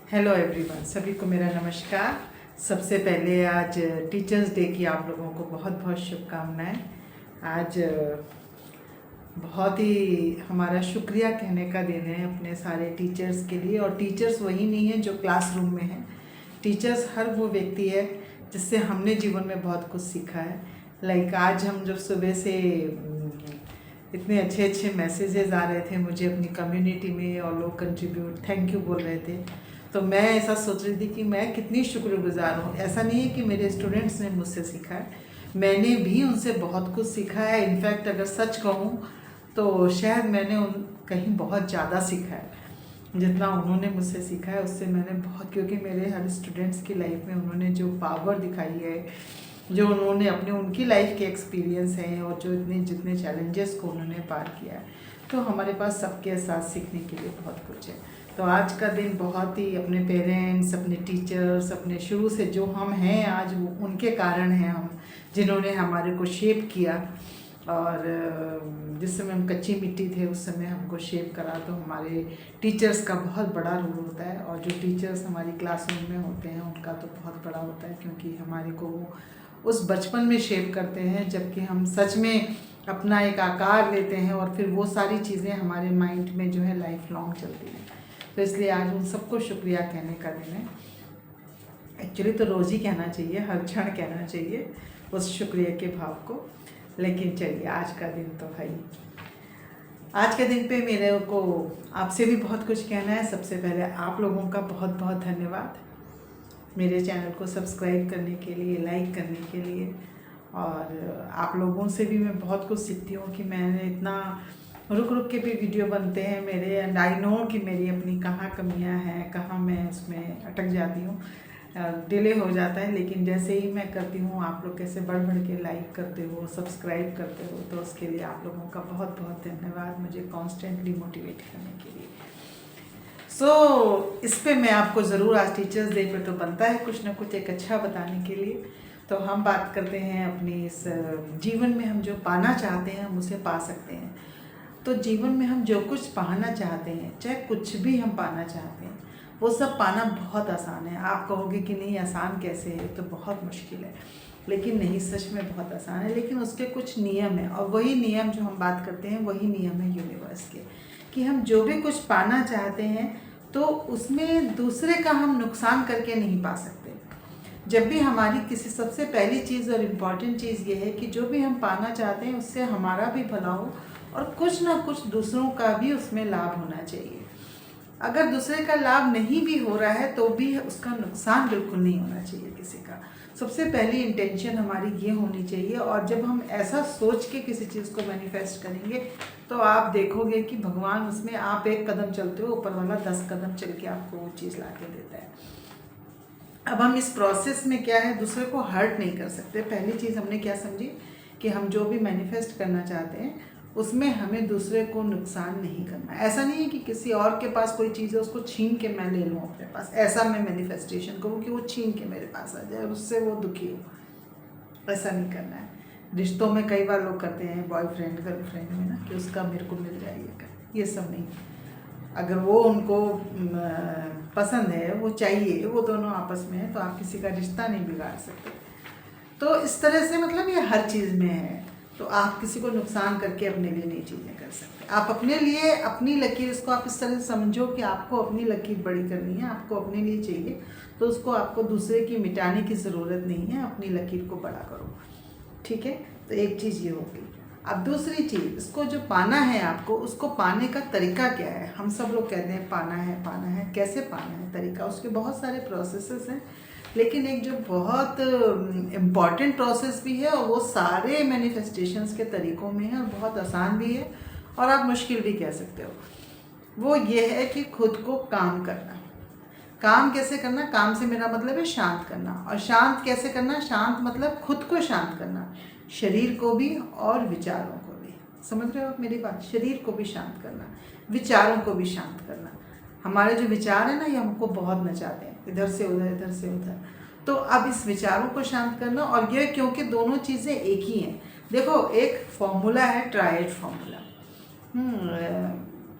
Hello everyone, सभी को मेरा नमस्कार। सबसे पहले आज टीचर्स डे की आप लोगों को बहुत बहुत शुभकामनाएं। आज बहुत ही हमारा शुक्रिया कहने का दिन है अपने सारे टीचर्स के लिए। और टीचर्स वही नहीं है जो क्लासरूम में हैं। टीचर्स हर वो व्यक्ति है जिससे हमने जीवन में बहुत कुछ सीखा है। लाइक आज हम जब सुबह से इतने अच्छे अच्छे मैसेजेस आ रहे थे मुझे अपनी कम्युनिटी में, और लोग कंट्रीब्यूट थैंक यू बोल रहे थे, तो मैं ऐसा सोच रही थी कि मैं कितनी शुक्रगुजार हूँ। ऐसा नहीं है कि मेरे स्टूडेंट्स ने मुझसे सीखा है, मैंने भी उनसे बहुत कुछ सीखा है। इनफैक्ट अगर सच कहूँ तो शायद मैंने उन कहीं बहुत ज़्यादा सीखा है। जितना उन्होंने मुझसे सीखा है उससे मैंने बहुत, क्योंकि मेरे हर स्टूडेंट्स की लाइफ में उन्होंने जो पावर दिखाई है, जो उन्होंने अपने उनकी लाइफ के एक्सपीरियंस हैं, और जो जितने चैलेंजेस को उन्होंने पार किया है, तो हमारे पास सबके साथ सीखने के लिए बहुत कुछ है। तो आज का दिन बहुत ही अपने पेरेंट्स, अपने टीचर्स, अपने शुरू से जो हम हैं आज वो उनके कारण हैं, हम जिन्होंने हमारे को शेप किया। और जिस समय हम कच्ची मिट्टी थे उस समय हमको शेप करा, तो हमारे टीचर्स का बहुत बड़ा रोल होता है। और जो टीचर्स हमारी क्लासरूम में होते हैं उनका तो बहुत बड़ा होता है, क्योंकि हमारे को वो उस बचपन में शेप करते हैं जबकि हम सच में अपना एक आकार लेते हैं, और फिर वो सारी चीज़ें हमारे माइंड में जो है लाइफ लॉन्ग चलती हैं। तो इसलिए आज उन सबको शुक्रिया कहने का दिन है। एक्चुअली तो रोज़ ही कहना चाहिए, हर क्षण कहना चाहिए उस शुक्रिया के भाव को, लेकिन चलिए आज का दिन तो है ही। आज के दिन पे मेरे को आपसे भी बहुत कुछ कहना है। सबसे पहले आप लोगों का बहुत बहुत धन्यवाद मेरे चैनल को सब्सक्राइब करने के लिए, लाइक करने के लिए। और आप लोगों से भी मैं बहुत कुछ सीखती हूँ कि मैंने इतना रुक रुक के भी वीडियो बनते हैं मेरे, एंड आई नो कि मेरी अपनी कहाँ कमियाँ हैं, कहाँ मैं उसमें अटक जाती हूँ, डिले हो जाता है। लेकिन जैसे ही मैं करती हूँ आप लोग कैसे बढ़ बढ़ के लाइक करते हो, सब्सक्राइब करते हो, तो उसके लिए आप लोगों का बहुत बहुत धन्यवाद मुझे कॉन्स्टेंटली मोटिवेट करने के लिए। इस पे मैं आपको ज़रूर, आज टीचर्स डे पे तो बनता है कुछ ना कुछ एक अच्छा बताने के लिए। तो हम बात करते हैं अपनी इस जीवन में हम जो पाना चाहते हैं हम उसे पा सकते हैं। तो जीवन में हम जो कुछ पाना चाहते हैं, चाहे कुछ भी हम पाना चाहते हैं, वो सब पाना बहुत आसान है। आप कहोगे कि नहीं आसान कैसे है, तो बहुत मुश्किल है। लेकिन नहीं, सच में बहुत आसान है, लेकिन उसके कुछ नियम हैं। और वही नियम जो हम बात करते हैं वही नियम है यूनिवर्स के, कि हम जो भी कुछ पाना चाहते हैं तो उसमें दूसरे का हम नुकसान करके नहीं पा सकते। जब भी हमारी किसी, सबसे पहली चीज़ और इम्पॉर्टेंट चीज़ ये है कि जो भी हम पाना चाहते हैं उससे हमारा भी भला हो, और कुछ ना कुछ दूसरों का भी उसमें लाभ होना चाहिए। अगर दूसरे का लाभ नहीं भी हो रहा है तो भी उसका नुकसान बिल्कुल नहीं होना चाहिए किसी का। सबसे पहली इंटेंशन हमारी ये होनी चाहिए। और जब हम ऐसा सोच के किसी चीज़ को मैनिफेस्ट करेंगे तो आप देखोगे कि भगवान उसमें, आप एक कदम चलते हो, ऊपर वाला 10 कदम चल के आपको वो चीज़ ला के देता है। अब हम इस प्रोसेस में क्या है, दूसरे को हर्ट नहीं कर सकते। पहली चीज़ हमने क्या समझी कि हम जो भी मैनिफेस्ट करना चाहते हैं उसमें हमें दूसरे को नुकसान नहीं करना। ऐसा नहीं है कि किसी और के पास कोई चीज़ है उसको छीन के मैं ले लूँ अपने पास, ऐसा मैं मैनिफेस्टेशन करूँ कि वो छीन के मेरे पास आ जाए, उससे वो दुखी हो। ऐसा नहीं करना है। रिश्तों में कई बार लोग करते हैं, बॉयफ्रेंड गर्लफ्रेंड में ना, कि उसका मेरे को मिल जाइएगा, ये सब नहीं। अगर वो उनको पसंद है, वो चाहिए, वो दोनों आपस में है, तो आप किसी का रिश्ता नहीं बिगाड़ सकते। तो इस तरह से मतलब ये हर चीज़ में है। तो आप किसी को नुकसान करके अपने लिए नई चीज़ें कर सकते। आप अपने लिए अपनी लकीर, इसको आप इस तरह से समझो कि आपको अपनी लकीर बड़ी करनी है, आपको अपने लिए चाहिए, तो उसको आपको दूसरे की मिटाने की ज़रूरत नहीं है, अपनी लकीर को बड़ा करो। ठीक है, तो एक चीज़ ये होगी। अब दूसरी चीज़, इसको जो पाना है आपको, उसको पाने का तरीका क्या है। हम सब लोग कहते हैं पाना है, कैसे पाना है, तरीका, उसके बहुत सारे प्रोसेसेस हैं। लेकिन एक जो बहुत इम्पॉर्टेंट प्रोसेस भी है, और वो सारे मैनिफेस्टेशंस के तरीक़ों में है, और बहुत आसान भी है, और आप मुश्किल भी कह सकते हो। वो ये है कि खुद को काम करना। काम कैसे करना, काम से मेरा मतलब है शांत करना। और शांत कैसे करना, शांत मतलब खुद को शांत करना, शरीर को भी और विचारों को भी। समझ रहे हो आप मेरी बात, शरीर को भी शांत करना, विचारों को भी शांत करना। हमारे जो विचार है ना, ये हमको बहुत नचाते हैं, इधर से उधर, इधर से उधर। तो अब इस विचारों को शांत करना, और ये क्योंकि दोनों चीज़ें एक ही हैं। देखो, एक फॉर्मूला है, ट्रायड फॉर्मूला।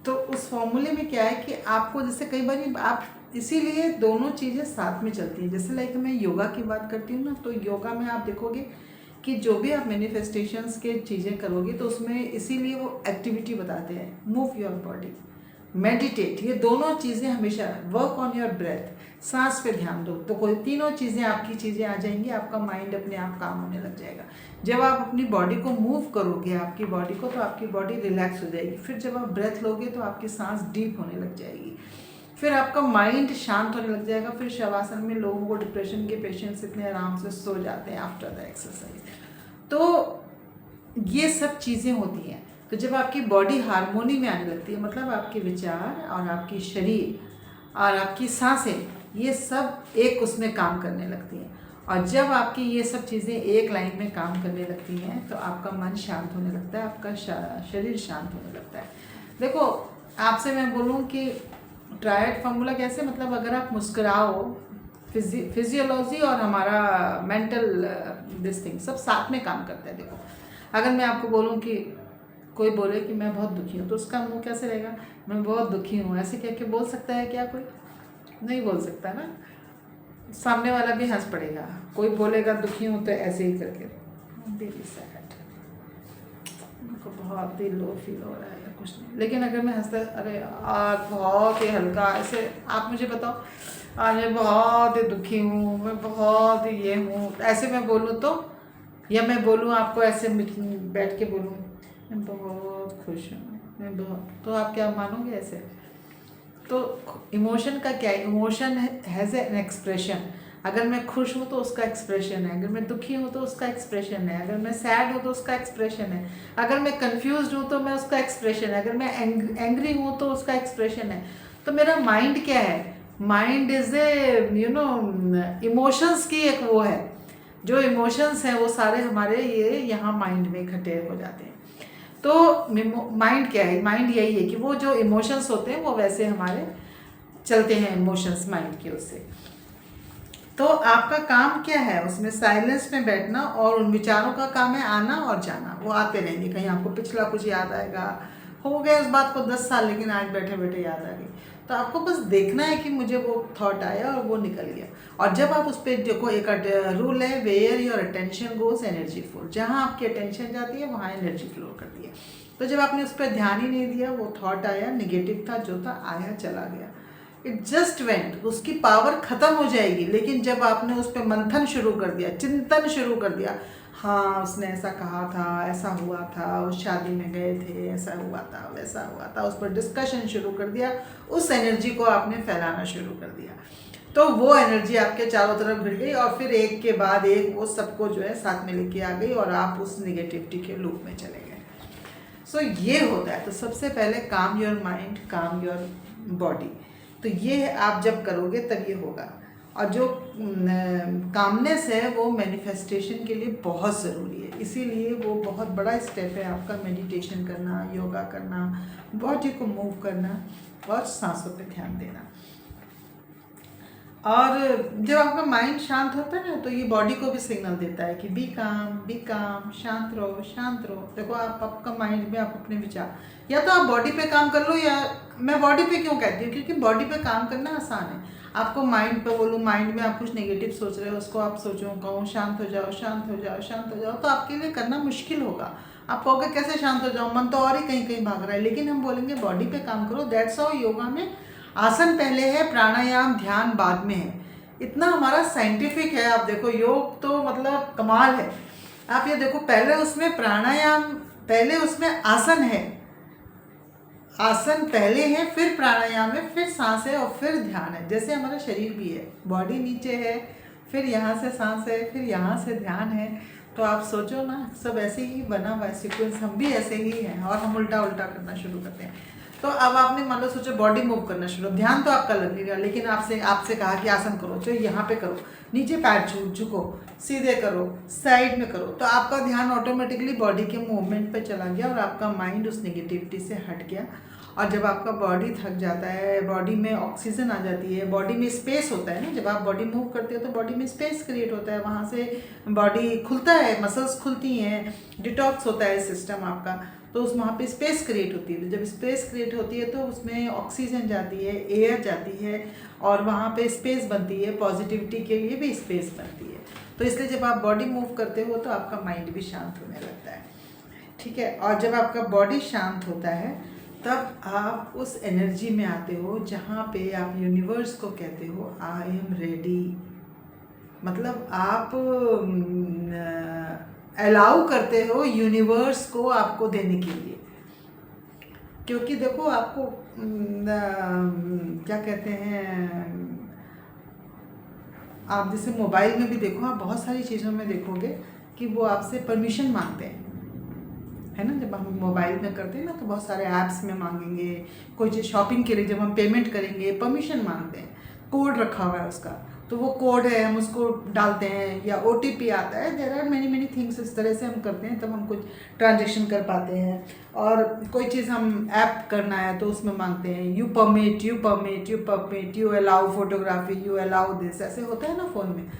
तो उस फॉर्मूले में क्या है कि आपको, जैसे कई बार आप इसीलिए दोनों चीज़ें साथ में चलती हैं। जैसे लाइक मैं योगा की बात करती हूँ ना, तो योगा में आप देखोगे कि जो भी आप मैनिफेस्टेशंस के चीज़ें करोगे तो उसमें इसीलिए वो एक्टिविटी बताते हैं, मूव योर बॉडी, मेडिटेट, ये दोनों चीज़ें हमेशा, वर्क ऑन योर ब्रेथ, सांस पे ध्यान दो, तो कोई तीनों चीज़ें आपकी चीज़ें आ जाएंगी, आपका माइंड अपने आप काम होने लग जाएगा। जब आप अपनी बॉडी को मूव करोगे, आपकी बॉडी को, तो आपकी बॉडी रिलैक्स हो जाएगी। फिर जब आप ब्रेथ लोगे तो आपकी सांस डीप होने लग जाएगी, फिर आपका माइंड शांत होने लग जाएगा। फिर शवासन में लोगों को, डिप्रेशन के पेशेंट्स इतने आराम से सो जाते हैं आफ्टर द एक्सरसाइज। तो ये सब चीज़ें होती हैं। तो जब आपकी बॉडी हार्मोनी में आने लगती है, मतलब आपके विचार और आपकी शरीर और आपकी सांसें, ये सब एक उसमें काम करने लगती हैं। और जब आपकी ये सब चीज़ें एक लाइन में काम करने लगती हैं तो आपका मन शांत होने लगता है, आपका शरीर शांत होने लगता है। देखो, आपसे मैं बोलूँ कि ट्रायड फार्मूला कैसे, मतलब अगर आप मुस्कुराओ, फिजियोलॉजी और हमारा मेंटल दिस थिंग सब साथ में काम करता है। देखो, अगर मैं आपको बोलूँ कि कोई बोले कि मैं बहुत दुखी हूँ, तो उसका मुंह कैसे रहेगा, मैं बहुत दुखी हूँ, ऐसे कह के बोल सकता है क्या? कोई नहीं बोल सकता ना, सामने वाला भी हंस पड़ेगा। कोई बोलेगा दुखी हूँ तो ऐसे ही करके, वेरी सैड, उनको बहुत ही लो फील हो रहा है या कुछ नहीं। लेकिन अगर मैं हंसता, अरे आज बहुत ही हल्का, ऐसे आप मुझे बताओ, आज मैं बहुत ही दुखी हूँ, मैं बहुत ही ये हूँ, ऐसे मैं बोलूँ तो, या मैं बोलूँ आपको ऐसे बैठ के बोलूँ मैं बहुत खुश हूँ, मैं बहुत, तो आप क्या मानोगे ऐसे? तो इमोशन का क्या है, इमोशन हैज़ एन एक्सप्रेशन। अगर मैं खुश हूँ तो उसका एक्सप्रेशन है, अगर मैं दुखी हूँ तो उसका एक्सप्रेशन है, अगर मैं सैड हूँ तो उसका एक्सप्रेशन है, अगर मैं कंफ्यूज्ड हूँ तो मैं उसका एक्सप्रेशन है, अगर मैं एंग्री हूँ तो उसका एक्सप्रेशन है। तो मेरा माइंड क्या है, माइंड इज़ ए इमोशंस की एक वो है, जो इमोशंस हैं वो सारे हमारे ये यहाँ माइंड में इकट्ठे हो जाते हैं। तो माइंड क्या है, माइंड यही है कि वो जो इमोशंस होते हैं वो वैसे हमारे चलते हैं, इमोशंस माइंड के उससे। तो आपका काम क्या है, उसमें साइलेंस में बैठना, और उन विचारों का काम है आना और जाना, वो आते रहेंगे। कहीं आपको पिछला कुछ याद आएगा, हो गया उस बात को 10 साल, लेकिन आज बैठे बैठे याद आ गई, तो आपको बस देखना है कि मुझे वो थॉट आया और वो निकल गया। और जब आप उस पर देखो, एक रूल है, where your attention goes energy flow, जहाँ आपकी अटेंशन जाती है वहाँ एनर्जी फ्लो करती है। तो जब आपने उस पर ध्यान ही नहीं दिया, वो थॉट आया, निगेटिव था, जो था आया चला गया, इट जस्ट वेंट, उसकी पावर खत्म हो जाएगी। लेकिन जब आपने उस पर मंथन शुरू कर दिया, चिंतन शुरू कर दिया, हाँ उसने ऐसा कहा था, ऐसा हुआ था, उस शादी में गए थे, ऐसा हुआ था, वैसा हुआ था, उस पर डिस्कशन शुरू कर दिया, उस एनर्जी को आपने फैलाना शुरू कर दिया, तो वो एनर्जी आपके चारों तरफ भिड़ गई, और फिर एक के बाद एक वो सबको जो है साथ में लेके आ गई, और आप उस निगेटिविटी के लूप में चले गए। सो ये होता है। तो सबसे पहले काम योर माइंड, काम योर बॉडी, तो ये आप जब करोगे तब ये होगा। और जो कामनेस है वो मैनिफेस्टेशन के लिए बहुत ज़रूरी है, इसीलिए वो बहुत बड़ा स्टेप है आपका, मेडिटेशन करना, योगा करना, बॉडी को मूव करना और सांसों पे ध्यान देना। और जब आपका माइंड शांत होता है ना, तो ये बॉडी को भी सिग्नल देता है कि बी काम, शांत रहो, शांत रहो। देखो, आपका माइंड में आप अपने विचार, या तो आप बॉडी पे काम कर लो, या मैं बॉडी पे क्यों कहती हूँ, क्योंकि बॉडी पे काम करना आसान है। आपको माइंड पे बोलूँ, माइंड में आप कुछ नेगेटिव सोच रहे हो, उसको आप सोचो, कहो शांत हो जाओ, शांत हो जाओ, शांत हो जाओ, तो आपके लिए करना मुश्किल होगा। आप कहोगे कैसे शांत हो जाओ, मन तो और ही कहीं कहीं भाग रहा है। लेकिन हम बोलेंगे बॉडी पे काम करो। दैट्स हाउ योगा में आसन पहले है, प्राणायाम ध्यान बाद में है। इतना हमारा साइंटिफिक है। आप देखो, योग तो मतलब कमाल है। आप ये देखो, पहले उसमें प्राणायाम, पहले उसमें आसन है, आसन पहले है, फिर प्राणायाम है, फिर सांस है, और फिर ध्यान है। जैसे हमारा शरीर भी है, बॉडी नीचे है, फिर यहाँ से सांस है, फिर यहाँ से ध्यान है। तो आप सोचो ना, सब ऐसे ही बना हुआ है सीक्वेंस, हम भी ऐसे ही हैं, और हम उल्टा उल्टा करना शुरू करते हैं। तो अब आपने मान लो सोचो बॉडी मूव करना शुरू, ध्यान तो आपका लग नहीं रहा, लेकिन आपसे कहा कि आसन करो, तो यहाँ पे करो, नीचे पैर झुको, सीधे करो, साइड में करो, तो आपका ध्यान ऑटोमेटिकली बॉडी के मूवमेंट पे चला गया, और आपका माइंड उस नेगेटिविटी से हट गया, और जब आपका बॉडी थक जाता है, बॉडी में ऑक्सीजन आ जाती है, बॉडी में स्पेस होता है ना, जब आप बॉडी मूव करते हो तो बॉडी में स्पेस क्रिएट होता है, वहाँ से बॉडी खुलता है, मसल्स खुलती हैं, डिटॉक्स होता है सिस्टम आपका, तो उस वहाँ पे स्पेस क्रिएट होती है। जब स्पेस क्रिएट होती है तो उसमें ऑक्सीजन जाती है, एयर जाती है, और वहाँ पे स्पेस बनती है, पॉजिटिविटी के लिए भी स्पेस बनती है। तो इसलिए जब आप बॉडी मूव करते हो तो आपका माइंड भी शांत होने लगता है, ठीक है। और जब आपका बॉडी शांत होता है तब आप उस एनर्जी में आते हो जहाँ पे आप यूनिवर्स को कहते हो आई एम रेडी। मतलब आप अलाउ करते हो यूनिवर्स को आपको देने के लिए, क्योंकि देखो आपको क्या कहते हैं, आप जैसे मोबाइल में भी देखो, आप बहुत सारी चीज़ों में देखोगे कि वो आपसे परमिशन मांगते हैं, है ना। जब हम मोबाइल में करते हैं ना तो बहुत सारे ऐप्स में मांगेंगे, कोई चीज़ शॉपिंग के लिए जब हम पेमेंट करेंगे परमिशन मांगते हैं, कोड रखा हुआ है उसका, तो वो कोड है, हम उसको डालते हैं, या OTP आता है, देयर आर मेनी थिंग्स। इस तरह से हम करते हैं तब हम कुछ ट्रांजेक्शन कर पाते हैं। और कोई चीज़ हम ऐप करना है तो उसमें मांगते हैं you permit, you permit, you permit, you allow photography, you allow this, ऐसे होता है ना फ़ोन में।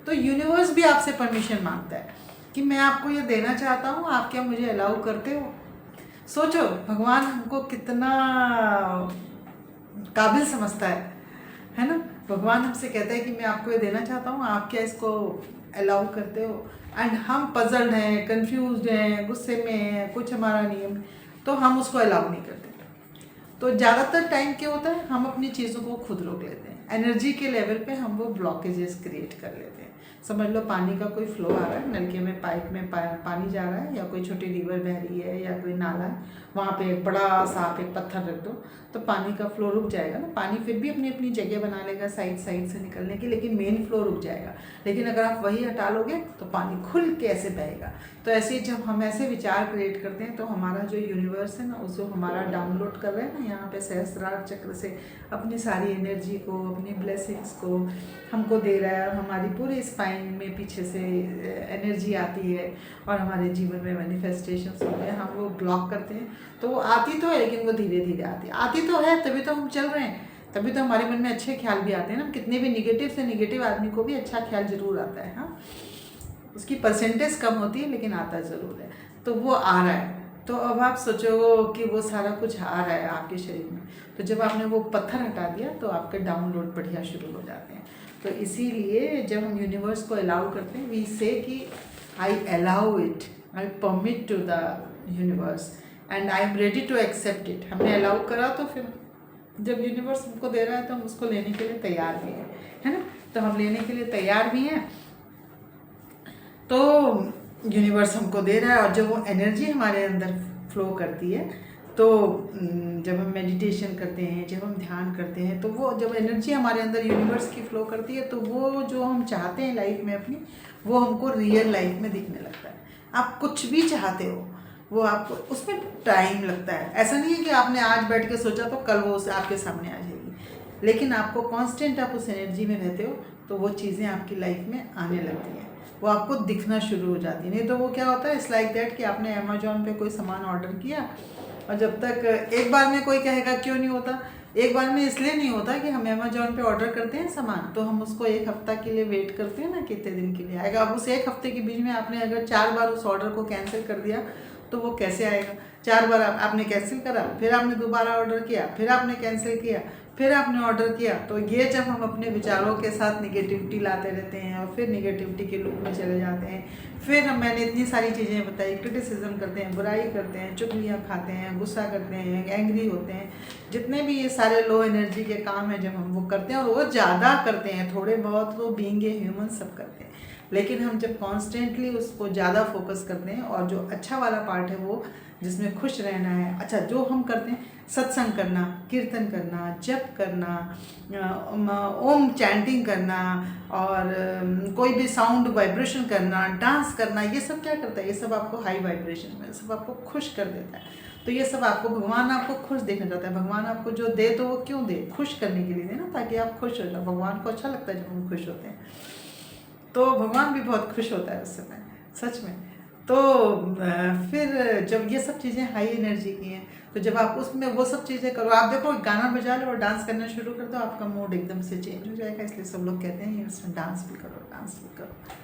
तो यूनिवर्स भी आपसे परमिशन मांगता है कि मैं आपको ये देना चाहता हूँ, आप क्या मुझे अलाउ करते हो। सोचो भगवान हमको कितना काबिल समझता है ना। भगवान हमसे कहता है कि मैं आपको ये देना चाहता हूँ, आप क्या इसको अलाउ करते हो। एंड हम पजल्ड हैं, कंफ्यूज्ड हैं, गुस्से में हैं, कुछ हमारा नियम, तो हम उसको अलाउ नहीं करते। तो ज़्यादातर टाइम क्या होता है, हम अपनी चीज़ों को खुद रोक लेते हैं, एनर्जी के लेवल पे हम वो ब्लॉकेजेस क्रिएट कर लेते हैं। समझ लो पानी का कोई फ्लो आ रहा है, नलके में पाइप में पानी जा रहा है, या कोई छोटी रिवर बह रही है, या कोई नाला है, वहाँ पे एक बड़ा सा आप एक पत्थर रख दो तो पानी का फ्लो रुक जाएगा ना। पानी फिर भी अपनी अपनी जगह बना लेगा साइड से निकलने की, लेकिन मेन फ्लो रुक जाएगा। लेकिन अगर आप वही हटा लोगे तो पानी खुल के ऐसे बहेगा। तो ऐसे जब हम ऐसे विचार क्रिएट करते हैं तो हमारा जो यूनिवर्स है ना, उसको हमारा डाउनलोड कर रहे हैं ना यहाँ पे सहस्त्रार चक्र से अपनी सारी एनर्जी को, अपनी ब्लेसिंग्स को हमको दे रहा है। और हमारी पूरे स्पाइन में पीछे से एनर्जी आती है और हमारे जीवन में मैनिफेस्टेशंस होते हैं। हम वो ब्लॉक करते हैं तो वो आती तो है, लेकिन वो धीरे धीरे आती तो है, तभी तो हम चल रहे हैं, तभी तो हमारे मन में अच्छे ख्याल भी आते हैं ना। कितने भी निगेटिव से निगेटिव आदमी को भी अच्छा ख्याल जरूर आता है, हाँ, उसकी परसेंटेज कम होती है लेकिन आता ज़रूर है। तो वो आ रहा है। तो अब आप सोचो कि वो सारा कुछ आ रहा है आपके शरीर में, तो जब आपने वो पत्थर हटा दिया तो आपके डाउनलोड बढ़िया शुरू हो जाते हैं। तो इसीलिए जब हम यूनिवर्स को अलाउ करते हैं, वी से कि I allow it, I permit to the universe and I am ready to accept it. हमने अलाउ करा तो फिर जब यूनिवर्स हमको दे रहा है तो हम उसको लेने के लिए तैयार भी हैं, है ना। तो हम लेने के लिए तैयार भी हैं, तो यूनिवर्स हमको दे रहा है। और जब वो एनर्जी हमारे अंदर फ्लो करती है तो जब हम मेडिटेशन करते हैं, जब हम ध्यान करते हैं, तो वो जब एनर्जी हमारे अंदर यूनिवर्स की फ्लो करती है तो वो जो हम चाहते हैं लाइफ में अपनी, वो हमको रियल लाइफ में दिखने लगता है। आप कुछ भी चाहते हो वो आपको, उसमें टाइम लगता है। ऐसा नहीं है कि आपने आज बैठ के सोचा तो कल वो आपके सामने आ जाएगी, लेकिन आपको कांस्टेंट आप उस एनर्जी में रहते हो तो वो चीज़ें आपकी लाइफ में आने लगती हैं, वो आपको दिखना शुरू हो जाती है। नहीं तो वो क्या होता है, इट्स लाइक दैट कि आपने अमेजोन पे कोई सामान ऑर्डर किया और जब तक एक बार में, कोई कहेगा क्यों नहीं होता, एक बार में इसलिए नहीं होता कि हम अमेजोन पे ऑर्डर करते हैं सामान तो हम उसको एक हफ्ता के लिए वेट करते हैं ना, कितने दिन के लिए आएगा। अब उस एक हफ्ते के बीच में आपने अगर 4 बार उस ऑर्डर को कैंसिल कर दिया तो वो कैसे आएगा। 4 बार आपने कैंसिल करा, फिर आपने दोबारा ऑर्डर किया, फिर आपने कैंसिल किया, फिर आपने ऑर्डर किया। तो ये जब हम अपने विचारों के साथ निगेटिविटी लाते रहते हैं और फिर निगेटिविटी के लूप में चले जाते हैं, फिर मैंने इतनी सारी चीज़ें बताई, क्रिटिसिज्म करते हैं, बुराई करते हैं, चुगलियाँ खाते हैं, गुस्सा करते हैं, एंग्री होते हैं, जितने भी ये सारे लो एनर्जी के काम हैं जब हम वो करते हैं, और वो ज़्यादा करते हैं, थोड़े बहुत वो बीइंग ए ह्यूमन सब करते हैं। लेकिन हम जब कॉन्स्टेंटली उसको ज़्यादा फोकस करते हैं और जो अच्छा वाला पार्ट है वो जिसमें खुश रहना है, अच्छा जो हम करते हैं, सत्संग करना, कीर्तन करना, जप करना, ओम चैंटिंग करना, और कोई भी साउंड वाइब्रेशन करना, डांस करना, ये सब क्या करता है, ये सब आपको हाई वाइब्रेशन में, सब आपको खुश कर देता है। तो ये सब आपको, भगवान आपको खुश देखना चाहता है। भगवान आपको जो दे तो वो क्यों दे, खुश करने के लिए दे ना, ताकि आप खुश हो जाओ। भगवान को अच्छा लगता है जब हम खुश होते हैं, तो भगवान भी बहुत खुश होता है उस समय, सच में। तो फिर जब ये सब चीज़ें हाई एनर्जी की हैं तो जब आप उसमें वो सब चीज़ें करो, आप देखो गाना बजा लो और डांस करना शुरू कर दो, आपका मूड एकदम से चेंज हो जाएगा। इसलिए सब लोग कहते हैं इसमें डांस भी करो, डांस भी करो।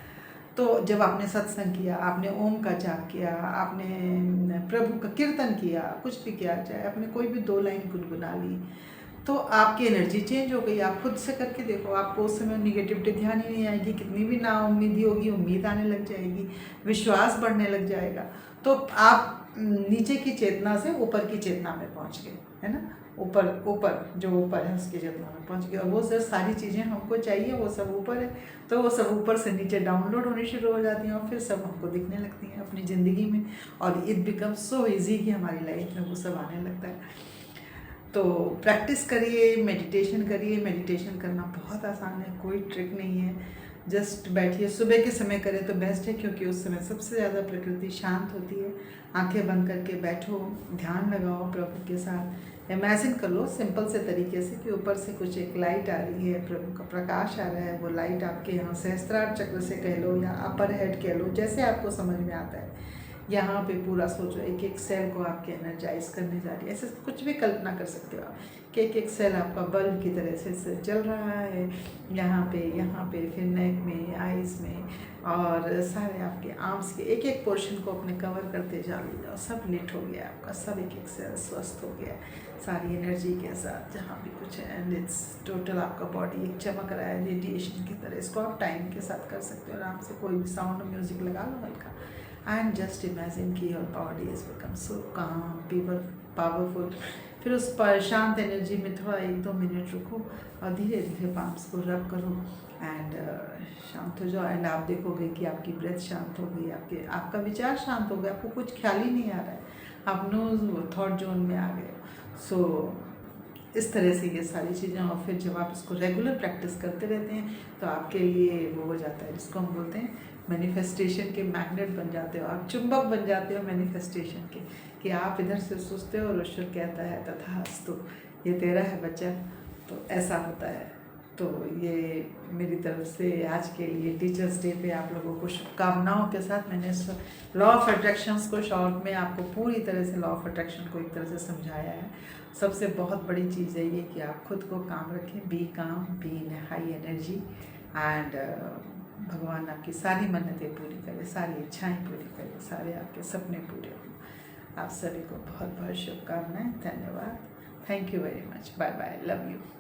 तो जब आपने सत्संग किया, आपने ओम का जाप किया, आपने प्रभु का कीर्तन किया, कुछ भी किया, चाहे आपने कोई भी 2 लाइन गुनगुना ली, तो आपकी एनर्जी चेंज हो गई। आप खुद से करके देखो, आपको उस समय निगेटिविटी ध्यान ही नहीं आएगी। कितनी भी नाउम्मीदी होगी, उम्मीद आने लग जाएगी, विश्वास बढ़ने लग जाएगा। तो आप नीचे की चेतना से ऊपर की चेतना में पहुंच गए, है ना। ऊपर ऊपर जो ऊपर है उसकी चेतना में पहुंच गए, और वो सब सारी चीज़ें हमको चाहिए वो सब ऊपर है। तो वो सब ऊपर से नीचे डाउनलोड होनी शुरू हो जाती हैं, और फिर सब हमको दिखने लगती हैं अपनी ज़िंदगी में, और इट बिकम्स सो ईजी कि हमारी लाइफ में वो सब आने लगता है। तो प्रैक्टिस करिए, मेडिटेशन करिए। मेडिटेशन करना बहुत आसान है, कोई ट्रिक नहीं है। जस्ट बैठिए, सुबह के समय करें तो बेस्ट है, क्योंकि उस समय सबसे ज़्यादा प्रकृति शांत होती है। आंखें बंद करके बैठो, ध्यान लगाओ प्रभु के साथ। इमेजिन कर लो सिंपल से तरीके से कि ऊपर से कुछ एक लाइट आ रही है, प्रभु का प्रकाश आ रहा है। वो लाइट आपके यहाँ सहस्त्रार चक्र से कह लो या अपर हेड कह लो, जैसे आपको समझ में आता है। यहाँ पे पूरा सोचो, एक एक सेल को आपके एनर्जाइज करने जा रही है। ऐसे कुछ भी कल्पना कर सकते हो आप कि एक एक सेल आपका बल्ब की तरह से जल रहा है, यहाँ पे, फिर नेक में, आइज़ में, और सारे आपके आर्म्स के एक एक पोर्शन को अपने कवर करते जाओ। सब लिट हो गया आपका, सब एक एक सेल स्वस्थ हो गया सारी एनर्जी के साथ, जहाँ भी कुछ है। एंड इट्स टोटल आपका बॉडी एक चमक रहा है रेडिएशन की तरह। इसको आप टाइम के साथ कर सकते हो आराम से, कोई भी साउंड म्यूजिक लगा लो हल्का, एंड जस्ट इमेजिन कि your body is become so काम, पावरफुल। फिर उस पर शांत एनर्जी में थोड़ा 1-2 मिनट रुको, और धीरे धीरे पाम्स को रब करो, एंड शांत हो जाओ। एंड आप देखोगे कि आपकी ब्रेथ शांत हो गई, आपका विचार शांत हो गया, आपको कुछ ख्याल ही नहीं आ रहा है, आप नो थॉट जोन में आ गए। सो इस तरह से ये सारी चीज़ें, और फिर जब आप इसको रेगुलर प्रैक्टिस करते रहते हैं तो आपके लिए वो हो जाता है, जिसको हम बोलते हैं मैनिफेस्टेशन के मैग्नेट बन जाते हो, आप चुंबक बन जाते हो मैनिफेस्टेशन के, कि आप इधर से सोचते हो और ईश्वर कहता है तथास्तु, ये तेरा है बच्चा। तो ऐसा होता है। तो ये मेरी तरफ से आज के लिए टीचर्स डे पे आप लोगों को शुभकामनाओं के साथ मैंने लॉ ऑफ अट्रैक्शंस को शॉर्ट में आपको पूरी तरह से लॉ ऑफ अट्रैक्शन को एक तरह से समझाया है। सबसे बहुत बड़ी चीज़ है ये कि आप खुद को काम रखें, बी काम, be in high energy, and भगवान आपकी सारी मन्नतें पूरी करे, सारी इच्छाएं पूरी करे, सारे आपके सपने पूरे हों। आप सभी को बहुत बहुत शुभकामनाएं। धन्यवाद। Thank you very much. Bye bye. Love you.